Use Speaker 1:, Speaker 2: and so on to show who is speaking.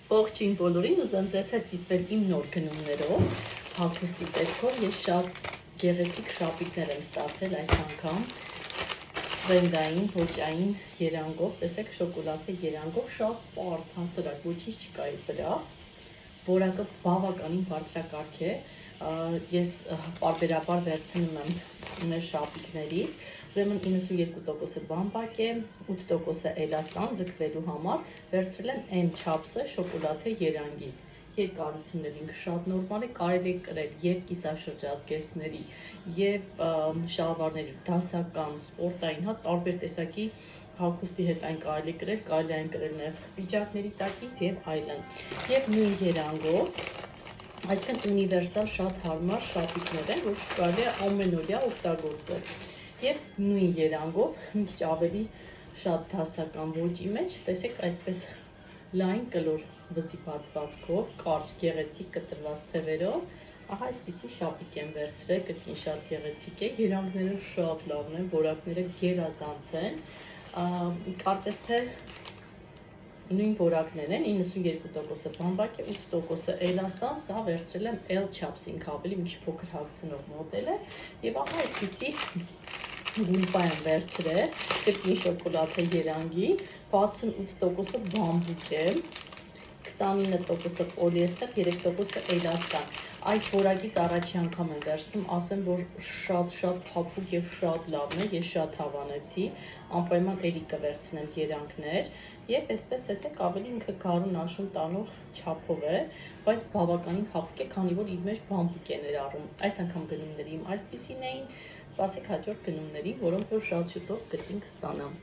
Speaker 1: Ողջույն բոլորին, ուզեմ ձեզ հետ կիսվել իմ նոր գնումներով, հագուստի տեսքով ես շատ գեղեցիկ շապիկներ եմ ստացել այս անգամ, տրենդային, ոճային երանգով, տեսեք շոկոլադե երանգով, շատ պարզ, հասարակ, ոչինչ չկա իր վրա, որակը բավականին բարձրակարգ է, ես պարբերաբար վերցնում եմ մեր շապիկներից, ուրեմն 92% բամբակ է, 8% էլաստան ձգվելու համար, վերցրել եմ M չափսը շոկոլադե երանգի։ Երկարությունն ինքը շատ նորմալ է, կարելի է կրել եւ կիսաշրջազգեստների, եւ շալվարների, դասական, սպորտային, հա տարբեր տեսակի հագուստի հետ այն կարելի է կրել, կարելի է այն կրել նաեւ պիջակների տակից եւ այլն։ Եվ նույն երանգով, այսինքն ունիվերսալ շատ հարմար շապիկներ են, որ կարելի է ամենօրյա օգտագործել։ Եվ նույն երանգով, մի քիչ ավելի շատ դասական ոճի մեջ, տեսեք այսպես լայն կլոր վզի բացվածքով, կարճ գեղեցիկ կտրված թևերով, ահա այսպիսի շապիկ եմ վերցրել, կրկին շատ գեղեցիկ է, երանգները շատ լավն են, որակները գերազանց են, կարծես թե նույն որակներ են, 92% բամբակ է, 8% էլաստան, սա վերցրել եմ L չափսին, ավելի մի քիչ փոքր հագցնող մոդել է, եւ ահա այսպիսի գուլպա եմ վերցրել, կրկին շոկոլադե երանգի, 68% բամբուկ է, 29% պոլիեստեր, 3% էլաստան։ Այս որակից առաջի անգամ եմ վերցնում, ասեմ, որ շատ փափուկ եւ շատ լավն է, ես շատ հավանեցի, անպայման էլի կվերցնեմ երանգներ եւ այսպես տեսեք ավելի ինքը գարուն աշուն տանող չափով է, բայց բավականին փափուկ է, քանի որ իր մեջ բամբուկ է ներառում։ Այս անգամ գնումները իմ այսպիսին էին, սպասեք հաջորդ գնումների, որոնք որ շատ շուտով կրկին կստանամ։